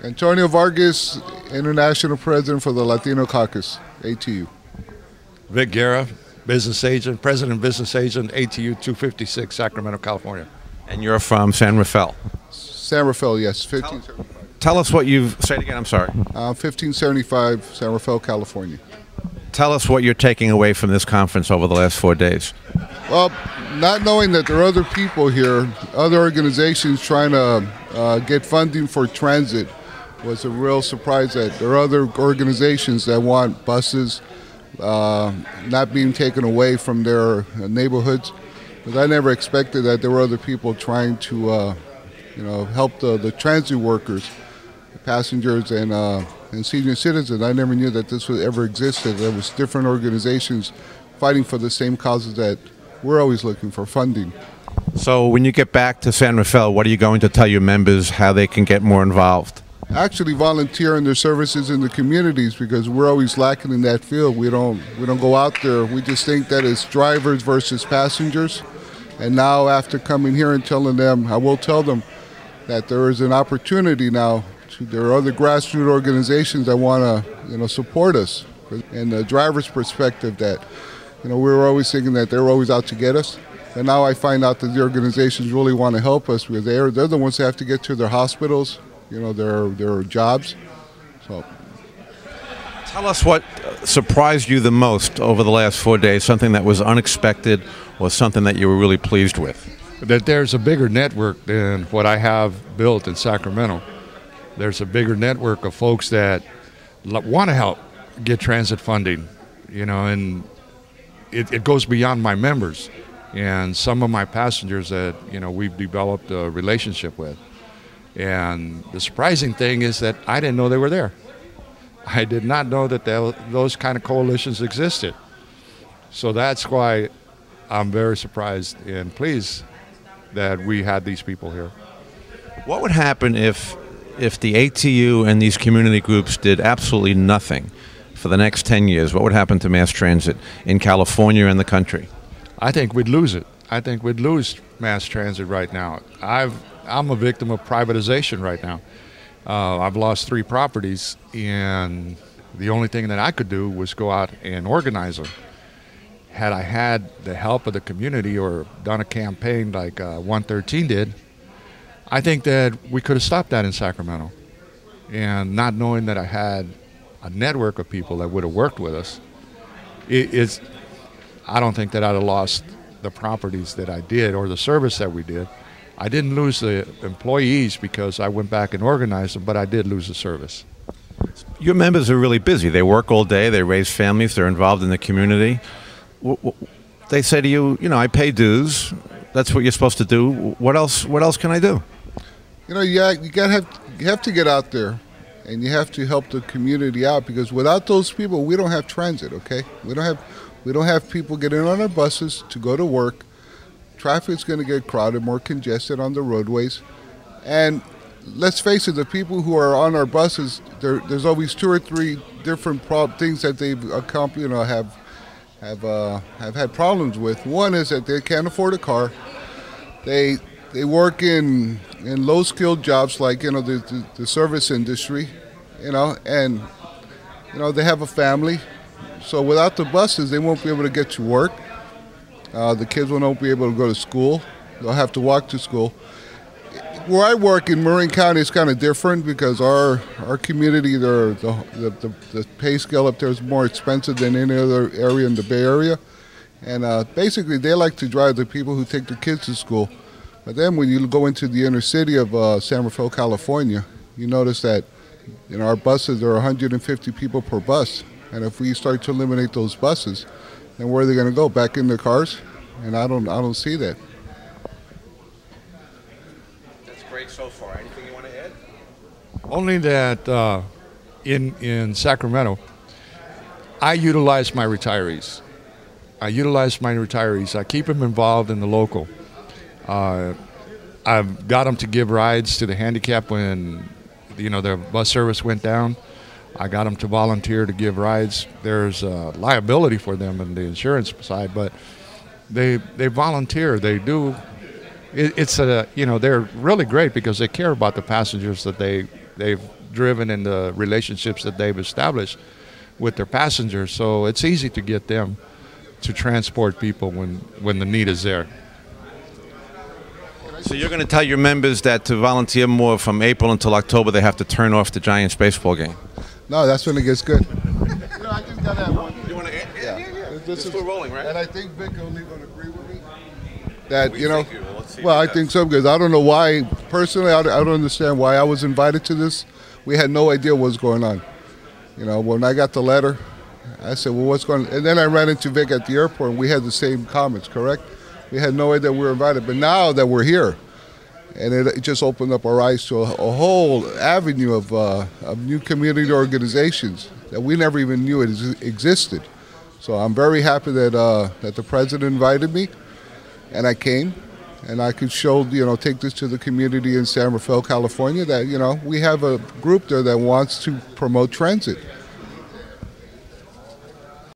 Antonio Vargas, International President for the Latino Caucus, ATU. Guerra, business agent, president business agent, ATU 256, Sacramento, California. And you're from San Rafael. San Rafael, yes, 1575. Tell us what you've, say it again, I'm sorry. 1575, San Rafael, California. Tell us what you're taking away from this conference over the last 4 days. Well, not knowing that there are other people here, other organizations trying to get funding for transit was a real surprise that there are other organizations that want buses not being taken away from their neighborhoods. But I never expected that there were other people trying to help the transit workers, the passengers, and senior citizens. I never knew that this would ever existed. There was different organizations fighting for the same causes that we're always looking for funding. So when you get back to San Rafael, what are you going to tell your members how they can get more involved? Actually volunteer in their services in the communities, because we're always lacking in that field. We don't go out there. We just think that it's drivers versus passengers. And now after coming here and telling them, I will tell them that there is an opportunity now. There are other grassroots organizations that want to support us. And the driver's perspective that we were always thinking that they were always out to get us. And now I find out that the organizations really want to help us, because they're the ones that have to get to their hospitals, their jobs. So, tell us what surprised you the most over the last 4 days, something that was unexpected or something that you were really pleased with. That there's a bigger network than what I have built in Sacramento. There's a bigger network of folks that want to help get transit funding, and it goes beyond my members and some of my passengers that we've developed a relationship with. And the surprising thing is that I didn't know they were there. I did not know that those kind of coalitions existed. So that's why I'm very surprised and pleased that we had these people here. What would happen if the ATU and these community groups did absolutely nothing for the next 10 years? What would happen to mass transit in California and the country? I think we'd lose it. I think we'd lose mass transit right now. I'm a victim of privatization right now. I've lost 3 properties, and the only thing that I could do was go out and organize them. Had I had the help of the community or done a campaign like 113 did, I think that we could have stopped that in Sacramento. And not knowing that I had a network of people that would have worked with us, I don't think that I'd have lost the properties that I did or the service that we did. I didn't lose the employees because I went back and organized them, but I did lose the service. Your members are really busy. They work all day, they raise families, they're involved in the community. They say to you, I pay dues, that's what you're supposed to do. What else can I do? You have to get out there, and you have to help the community out, because without those people, we don't have transit, okay? We don't have people getting on our buses to go to work. Traffic's going to get crowded, more congested on the roadways. And let's face it, the people who are on our buses, there's always 2 or 3 different things that they've accomplished, have had problems with. One is that they can't afford a car. They work in low-skilled jobs like the service industry, and they have a family. So without the buses, they won't be able to get to work. The kids won't be able to go to school. They'll have to walk to school. Where I work in Marin County is kind of different, because our community, the pay scale up there is more expensive than any other area in the Bay Area. And basically, they like to drive the people who take their kids to school. But then when you go into the inner city of San Rafael, California, you notice that our buses, there are 150 people per bus. And if we start to eliminate those buses, then where are they going to go? Back in their cars? And I don't see that. That's great so far. Anything you want to add? Only that in Sacramento, I utilize my retirees. I keep them involved in the local. I've got them to give rides to the handicapped when their bus service went down. I got them to volunteer to give rides. There's liability for them on the insurance side, but they volunteer. They do. They're really great because they care about the passengers that they they've driven and the relationships that they've established with their passengers. So it's easy to get them to transport people when the need is there. So you're going to tell your members that to volunteer more from April until October, they have to turn off the Giants baseball game. No, that's when it gets good. I just got that one. You want to? Yeah. It's still rolling, right? And I think Vic only going to agree with me that Well, I think so, because I don't know why. Personally, I don't understand why I was invited to this. We had no idea what was going on. When I got the letter, I said, "Well, what's going on?" And then I ran into Vic at the airport, and we had the same comments. Correct? We had no idea we were invited, but now that we're here, and it just opened up our eyes to a whole avenue of new community organizations that we never even knew it existed. So I'm very happy that the president invited me, and I came, and I could show, take this to the community in San Rafael, California, that, we have a group there that wants to promote transit.